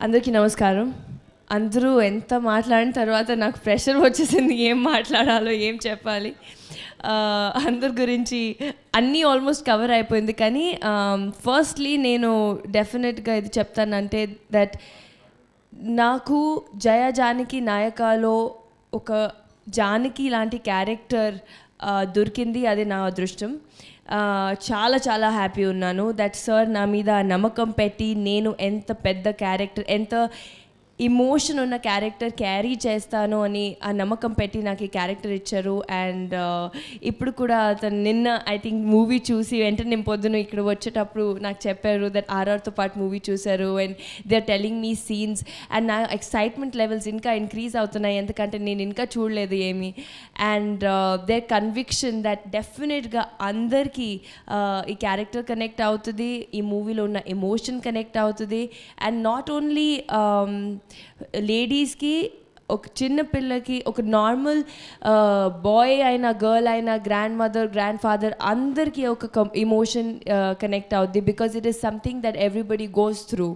అందరికీ నమస్కారం. అందరూ ఎంత మాట్లాడిన తర్వాత నాకు ప్రెషర్ వచ్చేసింది, ఏం మాట్లాడాలో ఏం చెప్పాలి. అందరి గురించి అన్నీ ఆల్మోస్ట్ కవర్ అయిపోయింది. కానీ ఫస్ట్లీ నేను డెఫినెట్గా ఇది చెప్తానంటే దట్ నాకు జయ జానకి నాయకలో ఒక జానకి లాంటి క్యారెక్టర్ దొరికింది. అది నా అదృష్టం. చాలా చాలా హ్యాపీ ఉన్నాను దట్ సార్ నా మీద నమ్మకం పెట్టి నేను ఎంత పెద్ద క్యారెక్టర్, ఎంత ఇమోషన్ ఉన్న క్యారెక్టర్ క్యారీ చేస్తాను అని ఆ నమ్మకం పెట్టి నాకు ఈ క్యారెక్టర్ ఇచ్చారు. అండ్ ఇప్పుడు కూడా అతను నిన్న ఐ థింక్ మూవీ చూసి వెంటనే నేను పొద్దున ఇక్కడ వచ్చేటప్పుడు నాకు చెప్పారు దట్ ఆర్ఆర్తో పాటు మూవీ చూశారు and they are telling me scenes. And నా ఎక్సైట్మెంట్ లెవెల్స్ ఇంకా ఇంక్రీజ్ అవుతున్నాయి, ఎందుకంటే నేను ఇంకా చూడలేదు ఏమి. అండ్ దేర్ కన్విక్షన్ దట్ డెఫినెట్గా అందరికీ ఈ క్యారెక్టర్ కనెక్ట్ అవుతుంది, ఈ మూవీలో ఉన్న ఎమోషన్ కనెక్ట్ అవుతుంది. అండ్ నాట్ ఓన్లీ లేడీస్కి, ఒక చిన్న పిల్లకి, ఒక నార్మల్ బాయ్ అయినా గర్ల్ అయినా, గ్రాండ్ మదర్ గ్రాండ్ ఫాదర్ అందరికీ ఒక ఎమోషన్ కనెక్ట్ అవుద్ది, because it is something that everybody goes through.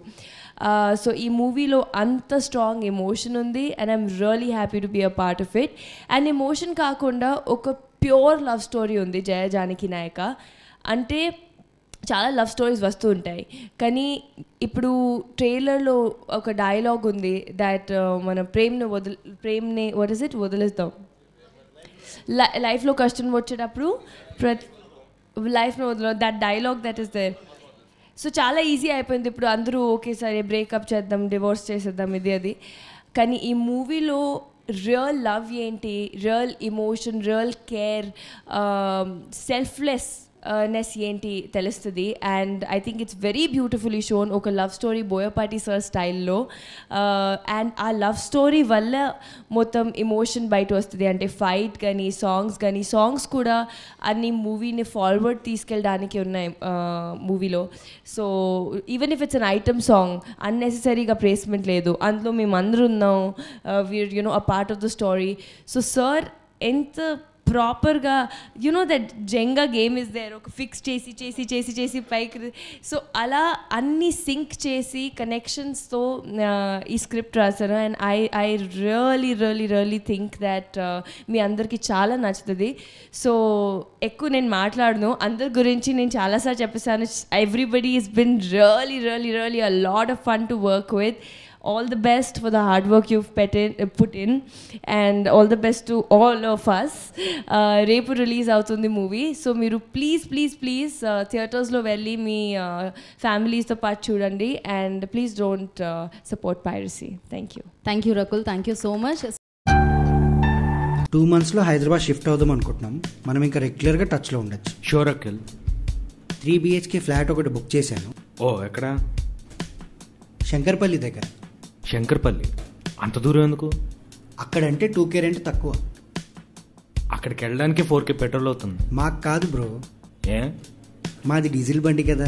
So ఈ మూవీలో అంత స్ట్రాంగ్ ఎమోషన్ ఉంది and I'm really happy to be a part of it. And emotion కాకుండా ఒక ప్యూర్ లవ్ స్టోరీ ఉంది జయ జానకి నాయక. అంటే చాలా లవ్ స్టోరీస్ వస్తూ ఉంటాయి, కానీ ఇప్పుడు ట్రైలర్లో ఒక డైలాగ్ ఉంది దట్ మన ప్రేమ్ని వదిలేస్తాం, లైఫ్లో కష్టం వచ్చేటప్పుడు లైఫ్ను వదిలే, that dialogue that is there. So చాలా ఈజీ అయిపోయింది ఇప్పుడు, అందరూ ఓకే సరే బ్రేకప్ చేద్దాం, డివోర్స్ చేసేద్దాం, ఇది అది. కానీ ఈ మూవీలో రియల్ లవ్ ఏంటి, real emotion, real care, selflessness ఏంటి తెలుస్తుంది. And I think it's very beautifully shown, ఒక లవ్ స్టోరీ బోయపాటి సార్ స్టైల్లో. అండ్ ఆ లవ్ స్టోరీ వల్ల మొత్తం ఎమోషన్ బయట వస్తుంది. అంటే ఫైట్ కానీ సాంగ్స్ కూడా అన్ని మూవీని ఫార్వర్డ్ తీసుకెళ్ళడానికి ఉన్నాయి మూవీలో. So even if it's an item song, అన్నెసెసరీగా ప్లేస్మెంట్ లేదు, అందులో మేము అందరూ ఉన్నాం, we're you know a part of the story. So sir ఎంత ప్రాపర్గా you know that jenga game is there, ఒక ఫిక్స్ చేసి చేసి చేసి చేసి పైకి, సో అలా అన్ని సింక్ చేసి కనెక్షన్స్తో ఈ స్క్రిప్ట్ రాశారు. And I really really really think that మీ అందరికీ చాలా నచ్చుతుంది. సో ఎక్కువ నేను మాట్లాడను, అందరి గురించి నేను చాలాసార్లు చెప్పేసాను. Everybody is been really really really a lot of fun to work with. All the best for the hard work you've put in, and all the best to all of us. Repu release avutundi movie, so meeru please theaters lo velli mee families tho paatu chudandi, and please don't support piracy. Thank you Rakul, thank you so much. 2 months లో Hyderabad shift అవుదాం అనుకుంటున్నాం. మనం ఇంకా రెగ్యులర్గా టచ్లో ఉండొచ్చు. Sure Akhil. 3 BHK flat ఒకటి book చేశాను. ఓ ఎక్కడ? శంకర్పల్లి దగ్గర. శంకర్పల్లి అంత దూరం ఎందుకు? అక్కడంటే 2K రెంట్ తక్కువ. అక్కడికి వెళ్ళడానికి 4K పెట్రోల్ అవుతుంది. మాకు కాదు బ్రో, ఏ మాది డీజిల్ బండి కదా.